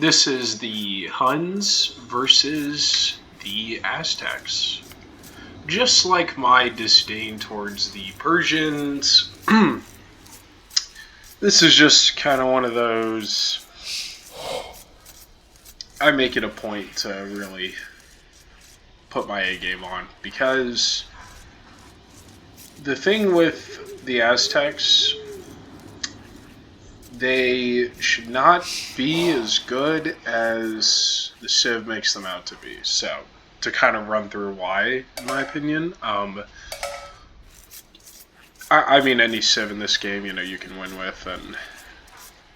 This is the Huns versus the Aztecs. Just like my disdain towards the Persians, this is just kind of one of those. I make it a point to really put my A game on, because the thing with the Aztecs, they should not be as good as the Civ makes them out to be. So, to kind of run through why, in my opinion, I mean, any Civ in this game, you can win with and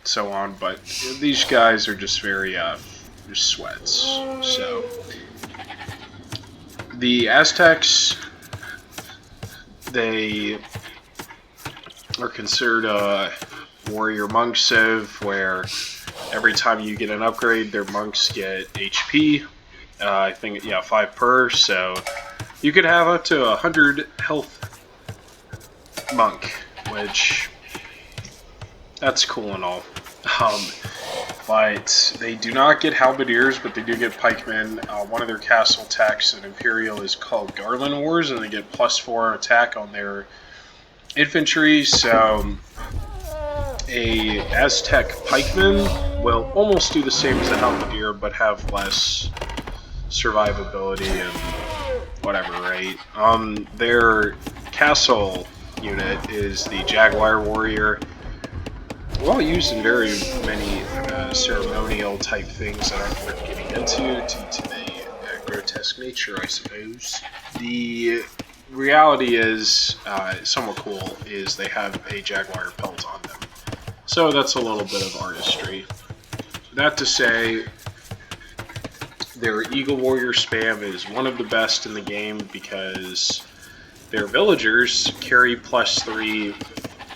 so on, but these guys are just very, just sweats. So, the Aztecs, they are considered a warrior monk civ, where every time you get an upgrade, their monks get HP. I think, 5 per, so you could have up to 100 health monk, which, that's cool and all. But they do not get halberdiers, but they do get pikemen. One of their castle attacks in Imperial is called Garland Wars, and they get +4 attack on their infantry, so a Aztec pikeman will almost do the same as a halberdier, but have less survivability and whatever, right? Their castle unit is the Jaguar Warrior. Well used in very many ceremonial type things that aren't worth getting into due to the grotesque nature, I suppose. The reality is, somewhat cool, is they have a Jaguar pelt on them. So that's a little bit of artistry. That to say, their Eagle Warrior spam is one of the best in the game, because their villagers carry +3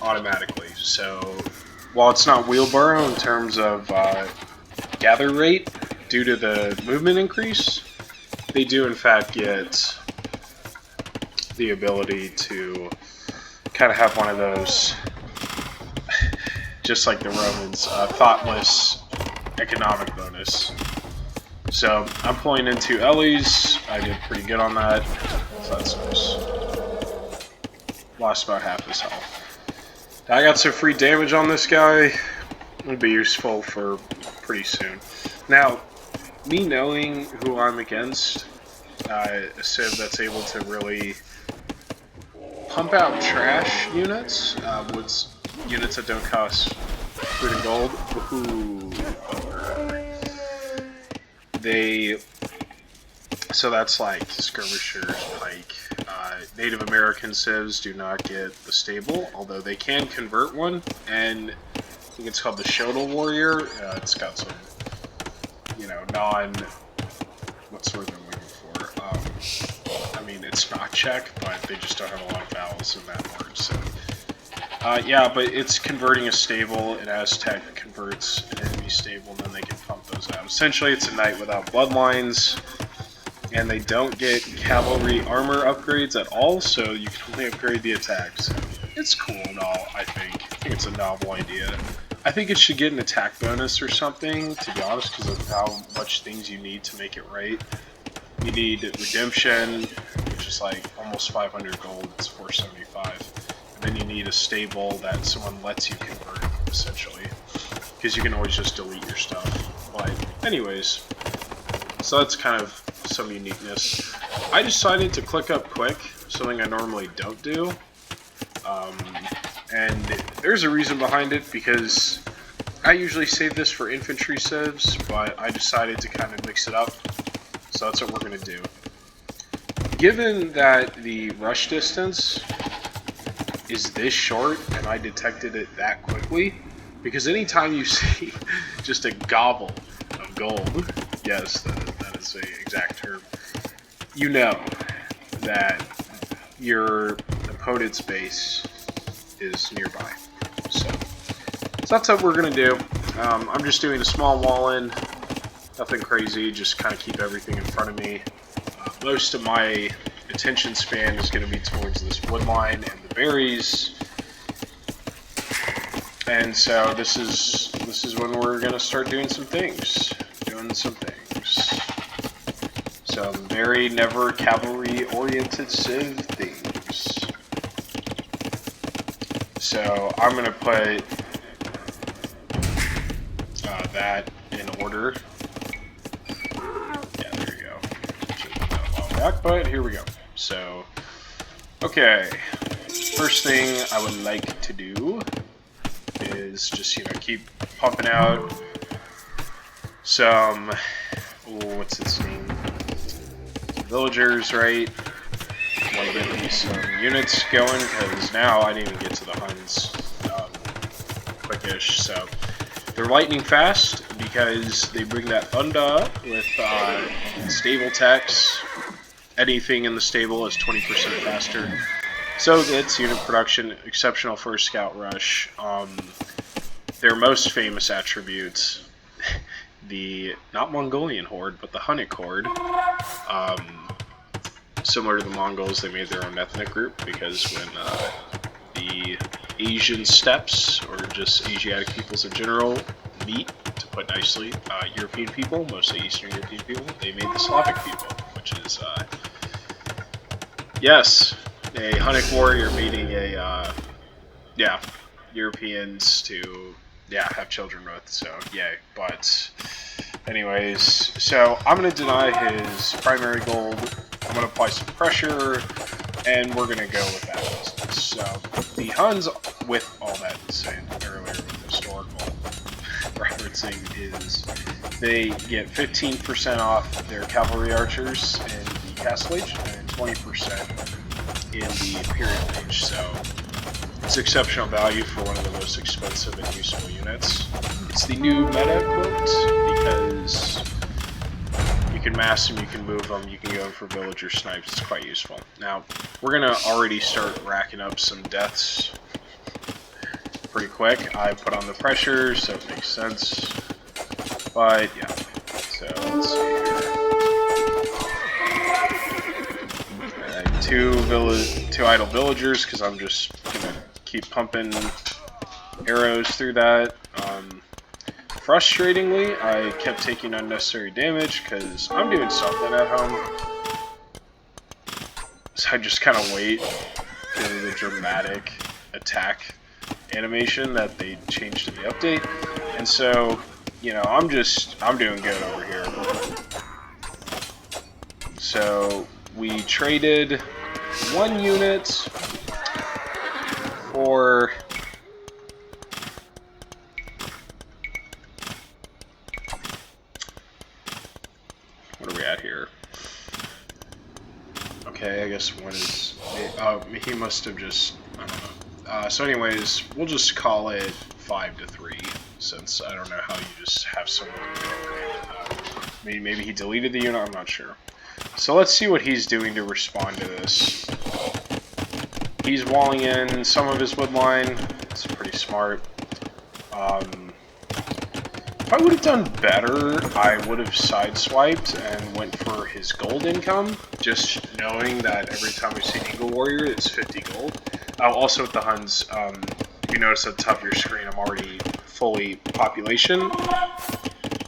automatically. So while it's not wheelbarrow in terms of gather rate due to the movement increase, they do in fact get the ability to kind of have one of those, just like the Romans, thoughtless economic bonus. So I'm pulling into Ellie's. I did pretty good on that, so that's nice. Lost about half his health. I got some free damage on this guy. It'll be useful for pretty soon. Now, me knowing who I'm against, a Civ that's able to really pump out trash units, with units that don't cost food and gold. So that's like skirmishers, pike. Native American civs do not get the stable, although they can convert one, and I think it's called the Shodal Warrior. It's got some, what's the word I'm looking for? I mean, it's not Czech, but they just don't have a lot of vowels in that word, so. But it's converting a stable. An Aztec converts an enemy stable, and then they can pump those out. Essentially, it's a knight without bloodlines, and they don't get cavalry armor upgrades at all, so you can only upgrade the attacks. So it's cool and all, I think. I think it's a novel idea. I think it should get an attack bonus or something, to be honest, because of how much things you need to make it right. You need redemption, which is like almost 500 gold. It's 475. Then you need a stable that someone lets you convert, essentially, because you can always just delete your stuff. But anyways, so that's kind of some uniqueness. I decided to click up quick, something I normally don't do, and there's a reason behind it, because I usually save this for infantry civs, but I decided to kind of mix it up, so that's what we're going to do. Given that the rush distance is this short, and I detected it that quickly, because anytime you see just a gobble of gold, yes, that is the exact term, you know that your opponent's base is nearby. So that's what we're going to do. I'm just doing a small wall in, nothing crazy, just kind of keep everything in front of me. Most of my attention span is going to be towards this wood line and the berries. And so this is when we're gonna start doing some things. Some very never cavalry oriented civ things. So I'm gonna put that in order. Yeah, there you go. Should put that a while back, but here we go. So, okay. First thing I would like to do is just, keep pumping out some, what's its name? Villagers, right? Want to get these units going, because now I didn't even get to the Huns quickish, so they're lightning fast because they bring that Funda with stable techs. Anything in the stable is 20% faster. So it's unit production, exceptional for a scout rush. Their most famous attributes, the not Mongolian horde, but the Hunnic horde. Similar to the Mongols, they made their own ethnic group because when the Asian steppes, or just Asiatic peoples in general, meet, to put nicely, European people, mostly Eastern European people, they made the Slavic people, which is, yes, a Hunnic warrior meeting a, Europeans to, have children with, so, yay. But, anyways, so I'm going to deny his primary gold, I'm going to apply some pressure, and we're going to go with that business. So, the Huns, with all that said earlier with historical referencing, is they get 15% off their cavalry archers in the Castle Age, and 20% in the Imperial Age. So, it's exceptional value for one of the most expensive and useful units. It's the new meta quote, because you can mass them, you can move them, you can go in for villager snipes, it's quite useful. Now, we're going to already start racking up some deaths pretty quick. I put on the pressure, so it makes sense. But, yeah. So, let's see here. Two idle villagers, because I'm just going to keep pumping arrows through that. Frustratingly, I kept taking unnecessary damage because I'm doing something at home. So I just kind of wait for the dramatic attack animation that they changed in the update. And so, I'm doing good over here. So we traded one unit for what are we at here? Okay, I guess one is... he must have just... I don't know. So anyways, we'll just call it 5-3, since I don't know how you just have someone... maybe he deleted the unit, I'm not sure. So let's see what he's doing to respond to this. He's walling in some of his woodline. It's pretty smart. If I would have done better, I would have sideswiped and went for his gold income, just knowing that every time we see Eagle Warrior, it's 50 gold. Also with the Huns, if you notice at the top of your screen, I'm already fully population.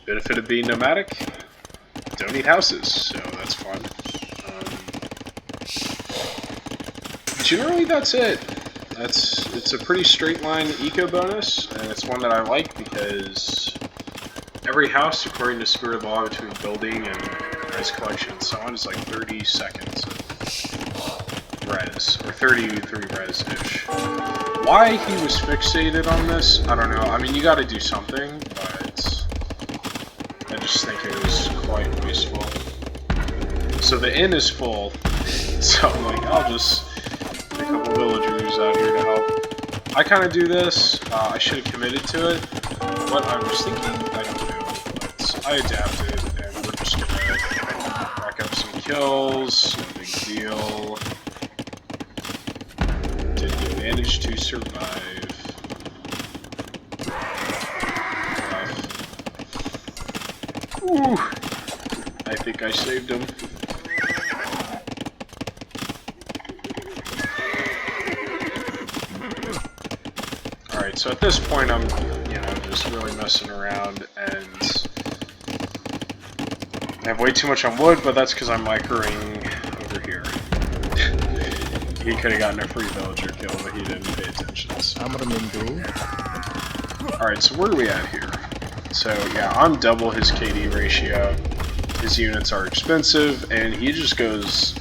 Benefit of being nomadic, don't need houses, so that's fun. Generally, that's it. It's a pretty straight line eco bonus, and it's one that I like because every house, according to Spirit of the Law, between building and res collection and so on, is like 30 seconds of res, or 33 res-ish. Why he was fixated on this, I don't know. I mean, you gotta do something, but I just think it was quite wasteful. So the inn is full, so I'm like, I'll just get a couple villagers out here to help. I kind of do this. I should have committed to it. What I was thinking, I don't know, but I adapted, and we're just gonna rack up some kills, no big deal. Did manage to survive. Ooh, I think I saved him. Alright, so at this point I'm, you know, just really messing around, and I have way too much on wood, but that's because I'm microing over here. He could have gotten a free villager kill, but he didn't pay attention. So. Alright, so where are we at here? So, yeah, I'm double his KD ratio. His units are expensive, and he just goes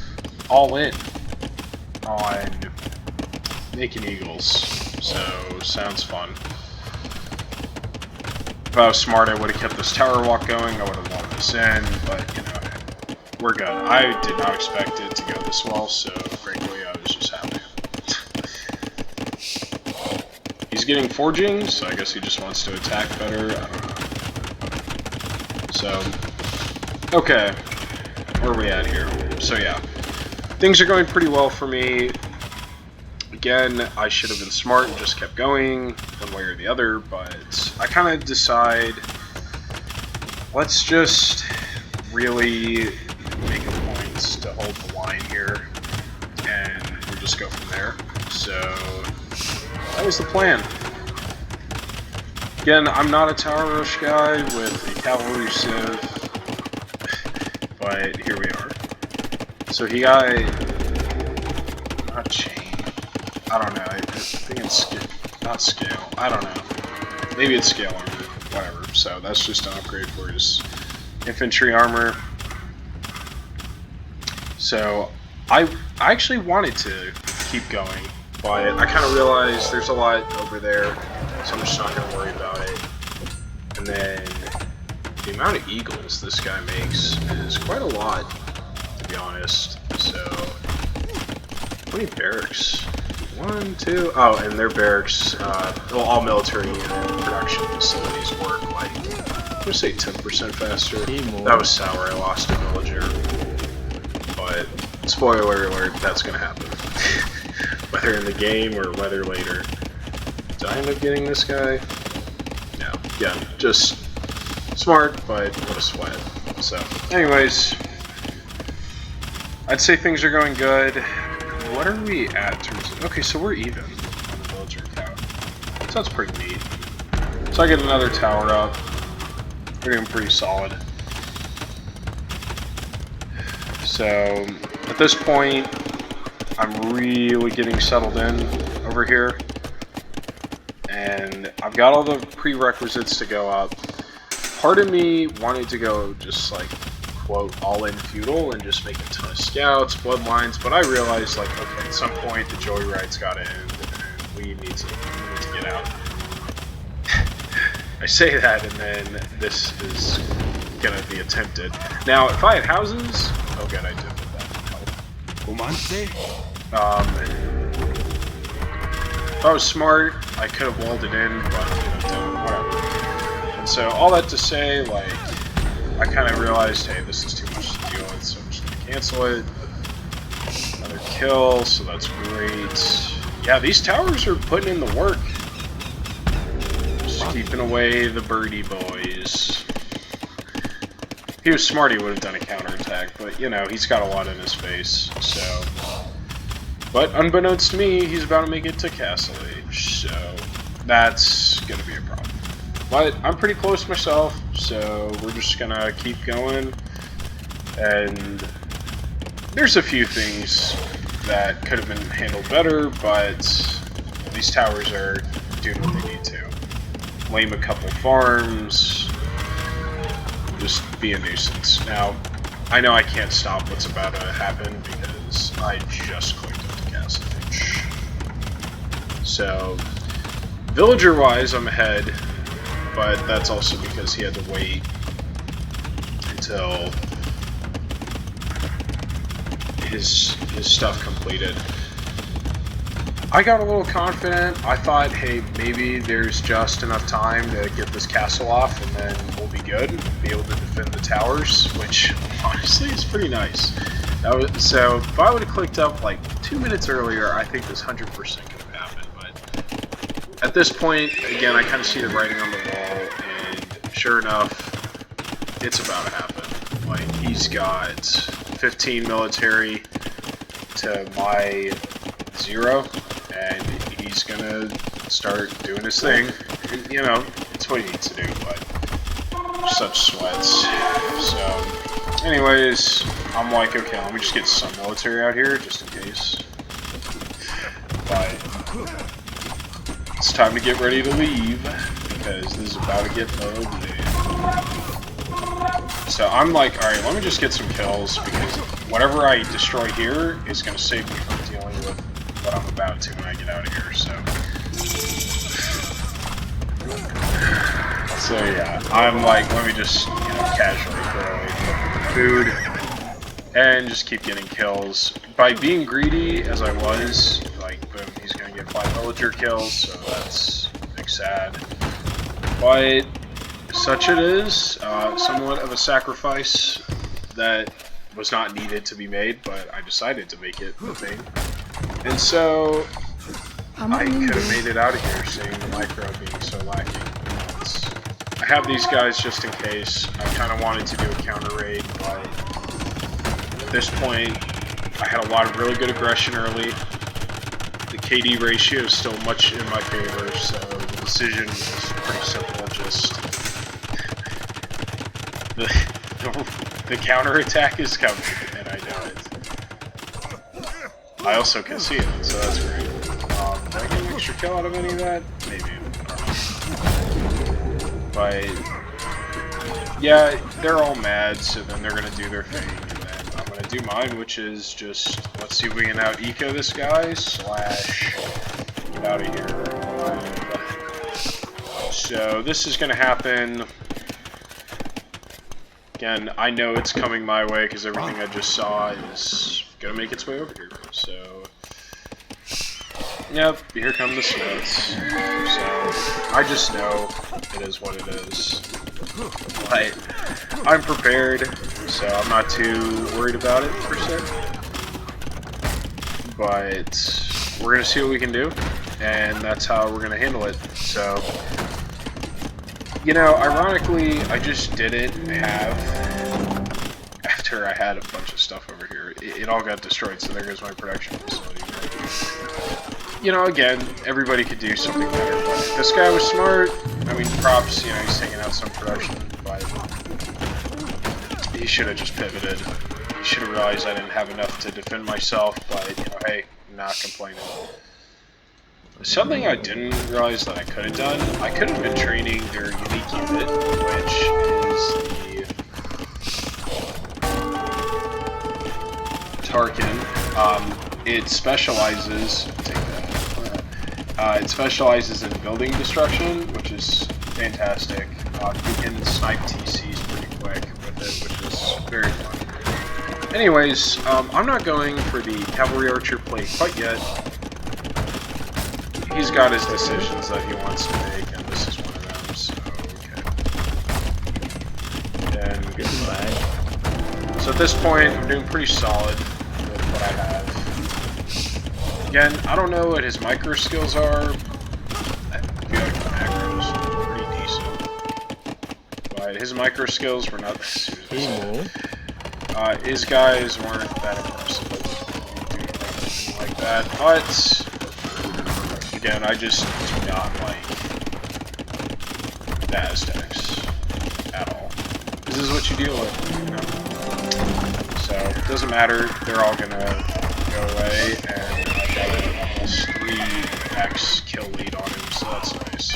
all in on making eagles. So, sounds fun. If I was smart, I would have kept this tower walk going. I would have locked this in, but, you know, we're good. I did not expect it to go this well, so frankly, I was just happy. He's getting forging, so I guess he just wants to attack better. I don't know. So, okay. Where are we at here? So, yeah. Things are going pretty well for me. Again, I should have been smart and just kept going one way or the other, but I kind of decide, let's just really make a point to hold the line here, and we'll just go from there. So, that was the plan. Again, I'm not a tower rush guy with a cavalry civ, but here we are. So he got, not chain, I don't know, I think it's scale, not scale, I don't know. Maybe it's scale armor, whatever. So that's just an upgrade for his infantry armor. So I actually wanted to keep going, but I kind of realized there's a lot over there, so I'm just not going to worry about it. And then the amount of eagles this guy makes is quite a lot, to be honest. So, how many barracks? 1, 2, oh, and their barracks, well, all military unit production facilities work like, I'm gonna say 10% faster. That was sour, I lost a villager. But, spoiler alert, that's gonna happen. Whether in the game or whether later. Did I end up getting this guy? No. Yeah, just smart, but what a sweat. So, anyways, I'd say things are going good. What are we at in terms of... Okay, so we're even on the villager count. So that's pretty neat. So I get another tower up. We're doing pretty solid. So, at this point, I'm really getting settled in over here. And I've got all the prerequisites to go up. Part of me wanted to go just like, quote, all-in feudal and just make a ton of scouts, bloodlines, but I realized, like, okay, at some point the joyride's gotta end, and we need to get out. I say that, and then this is gonna be attempted. Now, if I had houses, oh good, I did with that. If I was smart, I could have walled it in, but, you know, whatever. And so, all that to say, like, I kind of realized, hey, this is too much to deal with, so I'm just going to cancel it. Another kill, so that's great. Yeah, these towers are putting in the work. Just keeping away the birdie boys. If he was smart, he would have done a counterattack, but, you know, he's got a lot in his face, so... But, unbeknownst to me, he's about to make it to Castle Age, so that's going to be a problem. But I'm pretty close myself, so we're just gonna keep going. And there's a few things that could have been handled better, but these towers are doing what they need to. Lame a couple farms, just be a nuisance. Now, I know I can't stop what's about to happen because I just clicked up to Castle Age. So, villager-wise, I'm ahead. But that's also because he had to wait until his stuff completed. I got a little confident. I thought, hey, maybe there's just enough time to get this castle off and then we'll be good, be able to defend the towers, which honestly is pretty nice. So if I would have clicked up like 2 minutes earlier, I think this 100% could have happened. But at this point, again, I kind of see the writing on the wall. Sure enough, it's about to happen. Like, he's got 15 military to my 0, and he's gonna start doing his thing. You know, it's what he needs to do, but such sweats. So, anyways, I'm like, okay, let me just get some military out here, just in case. But it's time to get ready to leave, because this is about to get ugly. So I'm like, alright, let me just get some kills, because whatever I destroy here is going to save me from dealing with what I'm about to when I get out of here, so yeah, I'm like, let me just, you know, casually throw away food, and just keep getting kills. By being greedy, as I was, like, boom, he's going to get 5 villager kills, so that's sad. But such it is, somewhat of a sacrifice that was not needed to be made, but I decided to make it the thing. And so, I could have made it out of here, seeing the micro being so lacking. I have these guys just in case. I kind of wanted to do a counter raid, but at this point, I had a lot of really good aggression early. The KD ratio is still much in my favor, so the decision was pretty simple. Just the counterattack is coming, and I know it. I also can see it, so that's great. Did I get an extra kill out of any of that? Maybe. But yeah, they're all mad, so then they're gonna do their thing, and then I'm gonna do mine, which is just, let's see if we can out-eco this guy, slash get out of here. So this is gonna happen. Again, I know it's coming my way because everything I just saw is gonna make its way over here. So, yep, here come the sweats. So, I just know it is what it is. But I'm prepared, so I'm not too worried about it, per se. But we're gonna see what we can do, and that's how we're gonna handle it. So, you know, ironically, I just didn't have, after I had a bunch of stuff over here, it all got destroyed, so there goes my production facility. You know, again, everybody could do something better, but this guy was smart. I mean, props, you know, he's taking out some production, but he should have just pivoted. He should have realized I didn't have enough to defend myself, but, you know, hey, not complaining. Something I didn't realize that I could have done, I could have been training their unique unit, which is the Tarkin. It specializes, take that. It specializes in building destruction, which is fantastic. You can snipe TCs pretty quick with it, which is very fun. Anyways, I'm not going for the Cavalry Archer play quite yet. He's got his decisions that he wants to make, and this is one of them, so, okay. And goodbye. So at this point, I'm doing pretty solid with what I have. Again, I don't know what his micro skills are. I feel like the macros are pretty decent. But his micro skills were not that his guys weren't that impressive. Anything like that, but again, I just do not like the Aztecs at all. This is what you deal with, you know? So, it doesn't matter, they're all gonna go away, and I've got almost 3x kill lead on him, so that's nice.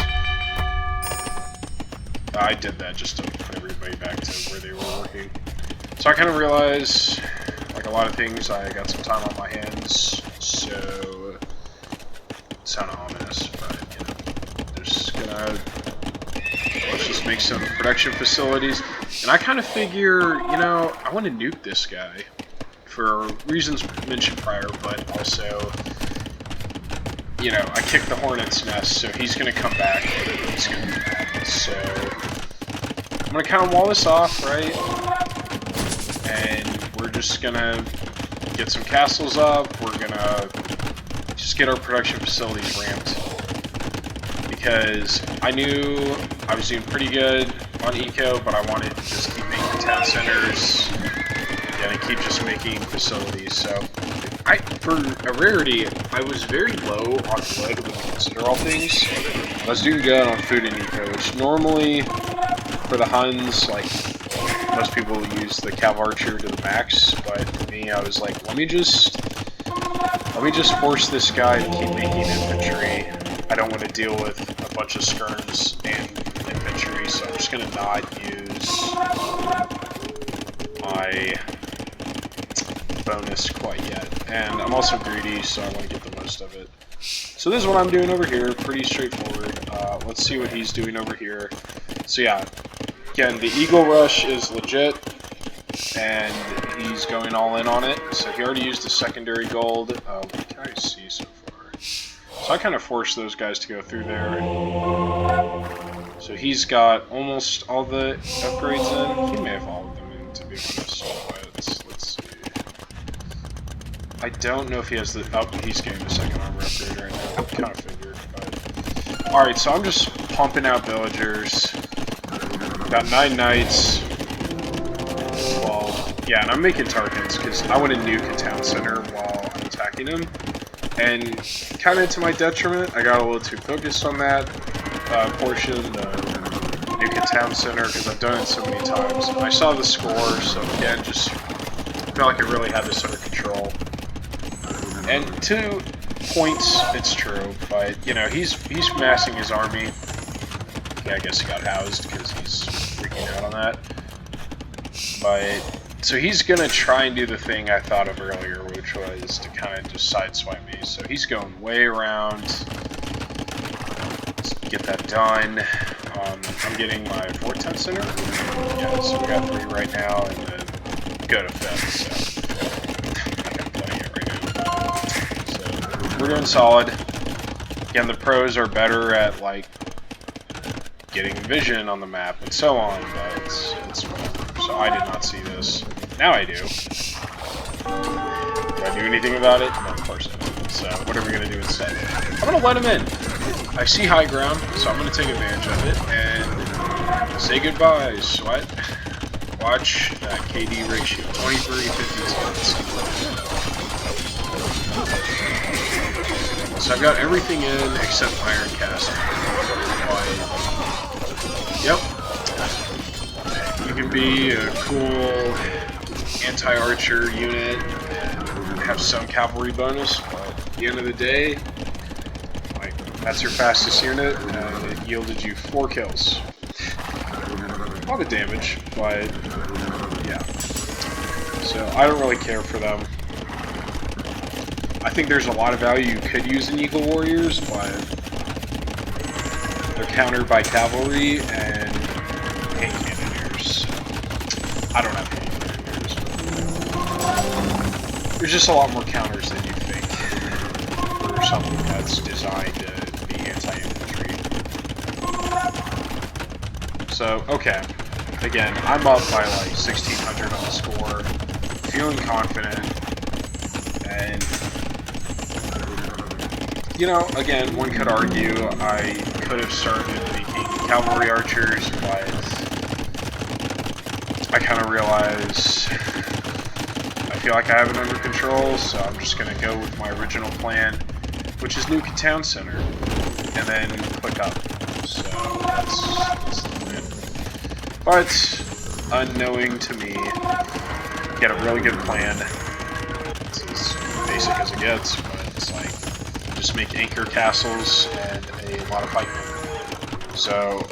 I did that just to put everybody back to where they were working. So I kind of realized, like a lot of things, I got some time on my hands, so it's kind of ominous, but, you know, just gonna, let's just make some production facilities. And I kind of figure, you know, I want to nuke this guy for reasons mentioned prior, but also, you know, I kicked the hornet's nest, so he's gonna come back, and he's gonna be mad. So I'm gonna kind of wall this off, right? And we're just gonna get some castles up. We're gonna just get our production facilities ramped, because I knew I was doing pretty good on eco, but I wanted to just keep making town centers and keep just making facilities. So For a rarity, I was very low on wood when you consider all things. I was doing good on food and eco, which normally, for the Huns, like, most people use the Cav Archer to the max, but for me, I was like, let me just force this guy to keep making infantry. I don't want to deal with a bunch of skirms and infantry, so I'm just going to not use my bonus quite yet. And I'm also greedy, so I want to get the most of it. So this is what I'm doing over here, pretty straightforward. Let's see what he's doing over here. So yeah, again, the Eagle Rush is legit, and he's going all in on it. So he already used the secondary gold. What can I see so far? So I kind of forced those guys to go through there. So he's got almost all the upgrades in. He may have all of them in, to be honest. But let's see. I don't know if he has the... Oh, he's getting the second armor upgrade right now. Kind of figured, but... Alright, so I'm just pumping out villagers. Got 9 knights. Well, yeah, and I'm making Tarkans, because I want to nuke a town center while I'm attacking him. And kind of to my detriment, I got a little too focused on that portion, the nuke a town center, because I've done it so many times. I saw the score, so again, just felt like I really had this under control. And 2 points, it's true, but, you know, he's massing his army. Yeah, I guess he got housed because he's freaking out on that. But, so he's going to try and do the thing I thought of earlier, which was to kind of just sideswipe me. So he's going way around. Let's get that done. I'm getting my 4th town center. Yeah, so we got 3 right now, and then go to 5th, so I'm playing it right now. So we're doing solid. Again, the pros are better at, like, getting vision on the map and so on, but it's whatever. So I did not see this. Now I do. Do I do anything about it? No, of course I don't. So what are we going to do instead? I'm going to let him in. I see high ground, so I'm going to take advantage of it and say goodbye, Sweat. Watch that KD ratio. 23-52. So I've got everything in except Iron Castle. Yep. You can be a cool anti-archer unit and have some cavalry bonus, but at the end of the day, like, that's your fastest unit, and it yielded you 4 kills. A lot of damage, but yeah. So I don't really care for them. I think there's a lot of value you could use in Eagle Warriors, but they're countered by cavalry and hand cannoneers. I don't have hand cannoneers. There's just a lot more counters than you think for something that's designed to be anti-infantry. So, okay. Again, I'm up by like 1,600 on the score, feeling confident, and you know, again, one could argue I could have started making cavalry archers, but I kind of realize I feel like I have it under control, so I'm just going to go with my original plan, which is nuke a town center, and then click up. So that's the plan. But, unknowing to me, get a really good plan. It's as basic as it gets, but it's like, just make anchor castles and a lot of pikemen. So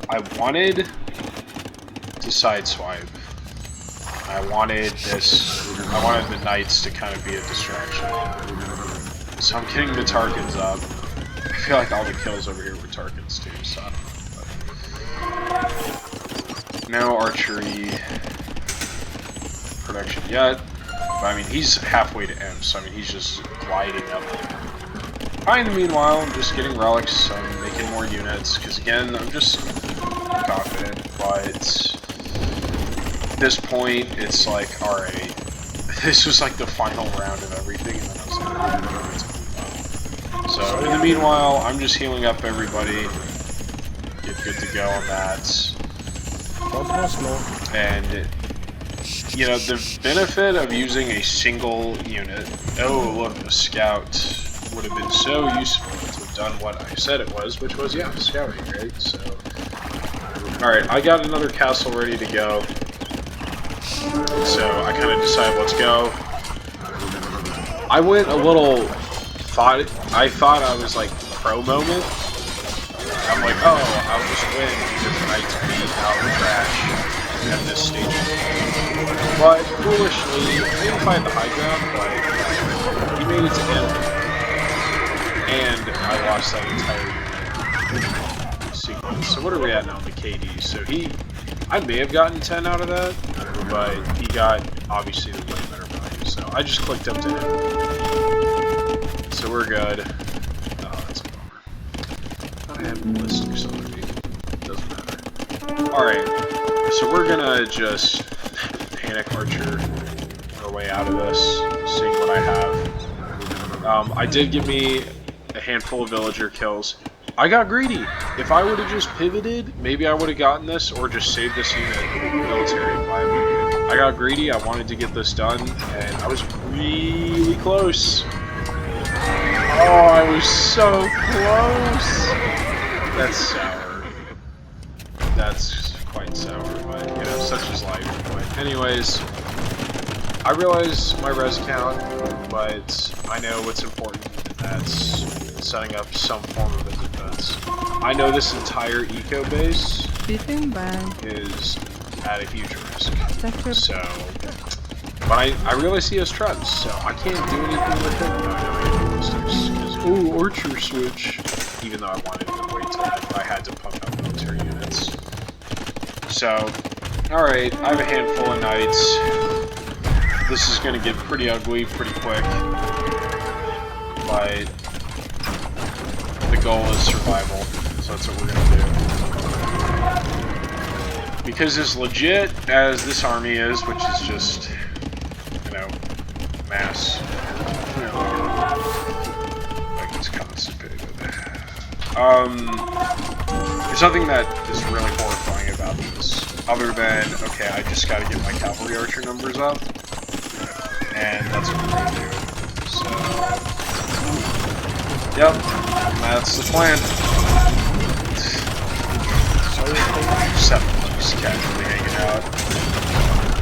I wanted to sideswipe. I wanted the knights to kind of be a distraction. So I'm getting the Tarkans up. I feel like all the kills over here were Tarkans too, so I don't know. No archery production yet. But, I mean, he's halfway to M, so I mean, he's just gliding up there. In the meanwhile, I'm just getting relics, I'm making more units, because again, I'm just confident, but at this point, it's like, alright, this was like the final round of everything, and then I was like, oh, so, in the meanwhile, I'm just healing up everybody, get good to go on that, and you know, the benefit of using a single unit. Oh, look, the scout would have been so useful to have done what I said it was, which was, yeah, scouting, right? So, alright, I got another castle ready to go. So, I kind of decided, let's go. I went a little, I thought I was like pro moment. I'm like, oh, I'll just win because the knights beat out the trash at this stage. But foolishly, I didn't find the high ground, but he made it to end. And I lost that entire sequence. So what are we at now in the KD? So I may have gotten 10 out of that, but he got obviously the way better value. So I just clicked up to him. So we're good. Oh, that's a bummer. I have ballistics already. Doesn't matter. Alright, so we're gonna just panic archer our way out of this, seeing what I have. I did give me a handful of villager kills. I got greedy. If I would have just pivoted, maybe I would have gotten this, or just saved this unit military. I got greedy, I wanted to get this done, and I was really close. Oh, I was so close! That's sour. That's quite sour, but, you know, such is life. But anyways, I realize my res count, but I know what's important, and that's setting up some form of a defense. I know this entire eco base is at a huge risk. So, but I realize he has treads, so I can't do anything with it. Ooh, Archer switch. Even though I wanted to wait till then, I had to pump out military units. So, alright, I have a handful of knights. This is going to get pretty ugly pretty quick. But the goal is survival, so that's what we're going to do. Because as legit as this army is, which is just, you know, mass, you know, like it's constipated. There's nothing that is really horrifying about this, other than, okay, I just gotta get my cavalry archer numbers up, and that's what we're gonna do. So, yep, that's the plan. Just casually hanging out,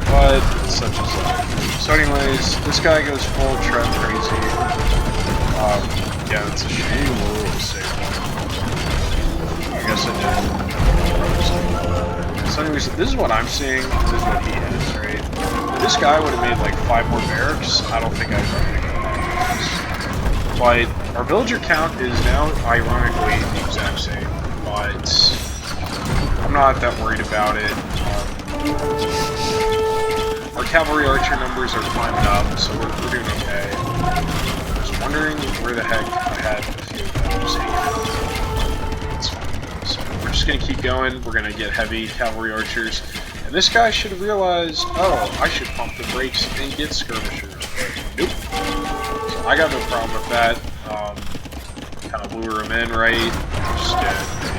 but such as life. So anyways, this guy goes full trap crazy. Yeah, it's a shame. I guess I did. So anyways, this is what I'm seeing. This is what he has, right? If this guy would have made like 5 more barracks, I don't think I'd really go. But our villager count is now ironically the exact same, but I'm not that worried about it. Our cavalry archer numbers are climbing up, so we're doing okay. I was wondering where the heck I had a few of those hanging. It's fine. So we're just going to keep going. We're going to get heavy cavalry archers. And this guy should have realized, oh, I should pump the brakes and get skirmishers. Nope. So I got no problem with that. Kind of lure him in, right? Just get a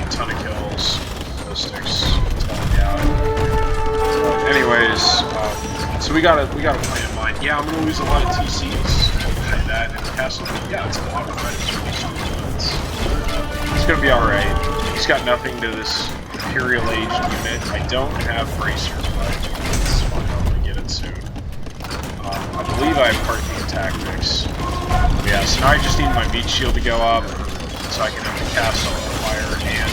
ton of kills. Ballistics, telling me out. Anyways, so we got a plan in mind. Yeah, I'm gonna lose a lot of TCs and that in the castle. Yeah, it's a lot of credits for these units. It's gonna be alright. He's got nothing to this Imperial Age unit. I don't have Bracer, but it's fine. I'm gonna get it soon. I believe I have Parthian tactics. Yeah, so now I just need my meat shield to go up so I can have the castle on fire and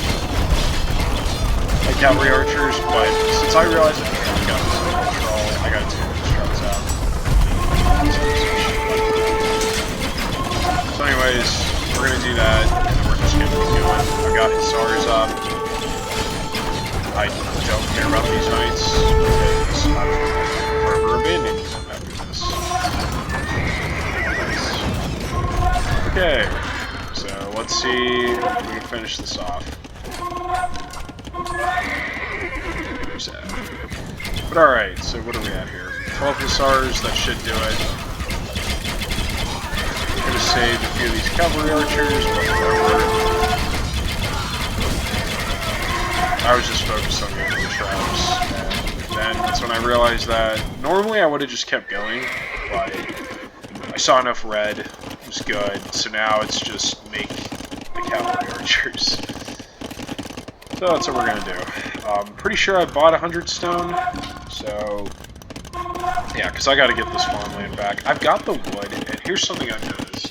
my cavalry archers, but since I realized that I've got this under control, I gotta take the struts out. So anyways, we're gonna do that, and then we're just gonna keep going. I've got Hussars up. I don't care about these knights, because I'm forever abandoning them after this. Okay, so let's see if we can finish this off. But alright, so what are we at here? 12 Hussars, that should do it. Could have saved a few of these cavalry archers, but whatever. I was just focused on getting the traps, and then once I when I realized that normally I would have just kept going, but I saw enough red, it was good, so now it's just make the cavalry archers. So that's what we're going to do. Pretty sure I bought 100 stone, so yeah, because I got to get this farmland back. I've got the wood, and here's something I've noticed.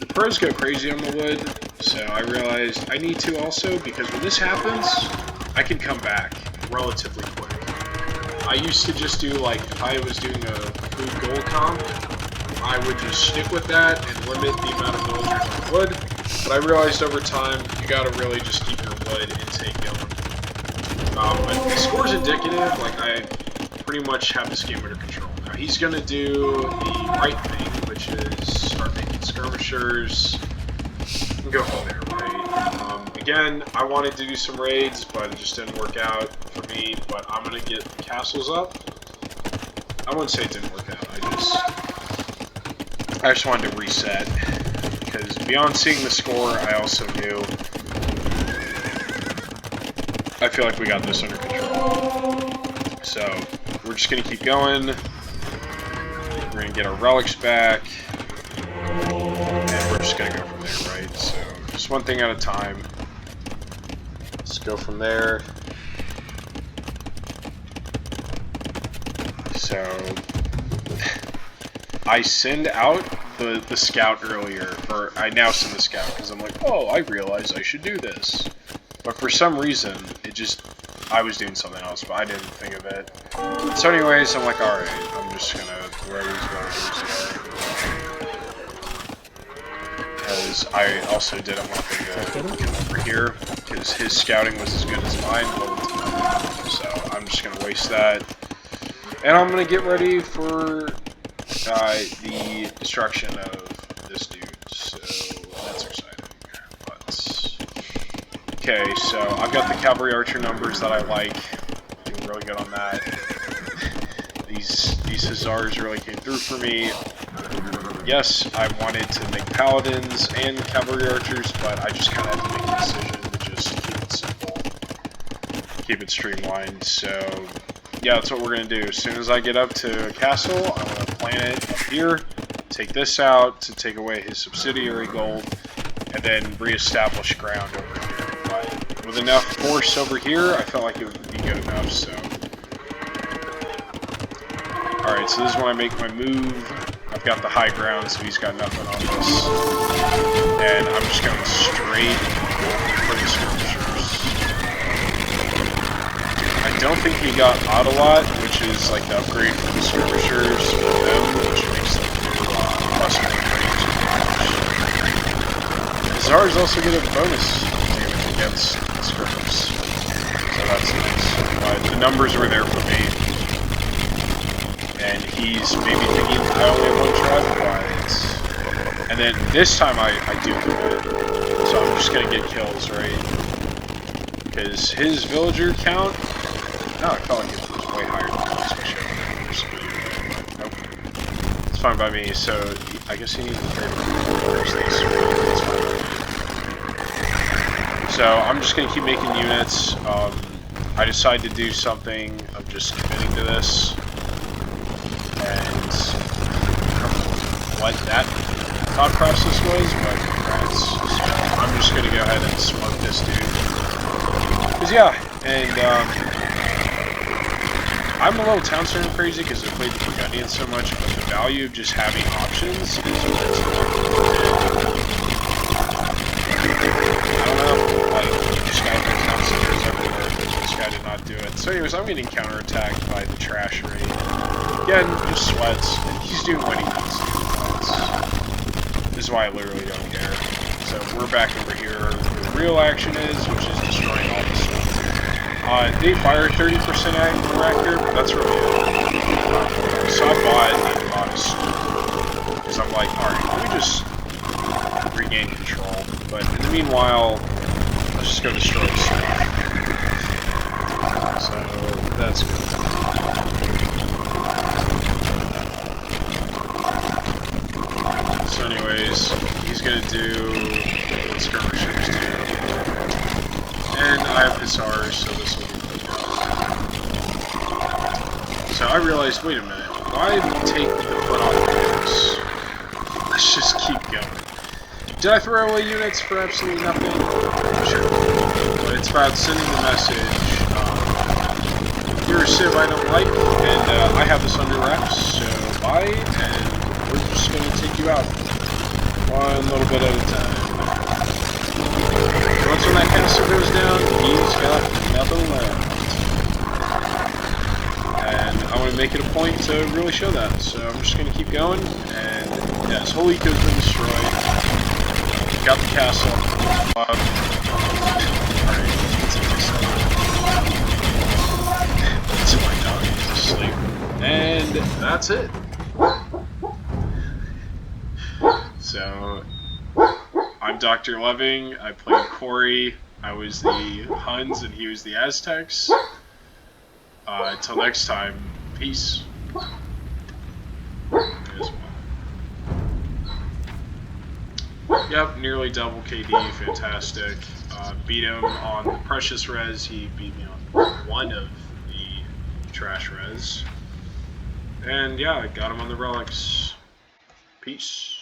The pros go crazy on the wood, so I realized I need to also, because when this happens, I can come back relatively quick. I used to just do, like, if I was doing a food gold comp, I would just stick with that and limit the amount of villagers on wood, but I realized over time, you gotta really just keep your wood intake going. But the score's indicative, like, I pretty much have this game under control. Now, he's gonna do the right thing, which is start making skirmishers, and go from there, right? Again, I wanted to do some raids, but it just didn't work out for me, but I'm going to get the castles up. I wouldn't say it didn't work out, I just wanted to reset, because beyond seeing the score, I also knew, I feel like we got this under control. So, we're just going to keep going, we're going to get our relics back, and we're just going to go from there, right? So, just one thing at a time. Let's go from there. So, I send out the scout earlier, or I now send the scout because I'm like, oh, I realize I should do this. But for some reason, I was doing something else, but I didn't think of it. So anyways, I'm like, alright, I'm just gonna throw these villagers there. Because I also didn't want them to come over here, because his scouting was as good as mine. So I'm just going to waste that. And I'm going to get ready for the destruction of this dude. So that's exciting. Okay, so I've got the cavalry archer numbers that I like. Doing really good on that. These hussars really came through for me. Yes, I wanted to make paladins and cavalry archers, but I just kind of had to make a decision to just keep it simple, keep it streamlined. So yeah, that's what we're going to do. As soon as I get up to a castle, I'm going to plant it up here, take this out to take away his subsidiary gold, and then reestablish ground over here. But with enough force over here, I felt like it would be good enough, so. Alright, so this is when I make my move. I've got the high ground, so he's got nothing on this. And I'm just going straight for the skirmishers. I don't think he got Autolot, which is like the upgrade for the skirmishers for them, which makes them plus 1 range. Hussars also get a bonus damage against the skirmishers, so that's nice. The numbers were there for me. And he's maybe thinking I only have one tribe, but... And then this time I do it. So I'm just gonna get kills, right? Because his villager count... No, I felt like it was way higher than this. Nope. It's fine by me, so I guess he needs to trade first. That's fine. So I'm just gonna keep making units. I decided to do something of just committing to this. And what that thought process was, but congrats. So I'm just going to go ahead and smoke this dude. Because yeah, and I'm a little town center crazy because I played the Burgundian so much, but the value of just having options is immense. I don't know, like, this guy put town centers everywhere, but this guy did not do it. So anyways, I'm getting counterattacked by the trash raid. Again, just sweats, and he's doing what he needs to do. This is why I literally don't care. So we're back over here where the real action is, which is destroying all the stuff. They fire 30% more accurate, but that's really it. So I bought a modest, because I'm like, alright, let me just regain control. But in the meanwhile, let's just go destroy stuff. So that's good. So anyways, he's gonna do what skirmishers do. And I have hussars, so this will be good. So I realized, wait a minute, why take the foot off the gas? Let's just keep going. Did I throw away units for absolutely nothing? Sure. But it's about sending the message, you're a Civ I don't like, and I have this under wraps, so bye, and we're just going to take you out. One little bit at a time. Once when that castle goes down, he's got nothing left. And I want to make it a point to really show that, so I'm just going to keep going, and yeah, his whole eco's been destroyed. Got the castle. Alright, let's take this out. That's my dog, he's asleep. And that's it. So, I'm Dr. Loving, I played Corey, I was the Huns and he was the Aztecs. Until next time, peace. Yep, nearly double KD, fantastic. Beat him on the Precious Res, he beat me on one of the Trash Res. And yeah, I got him on the Relics. Peace.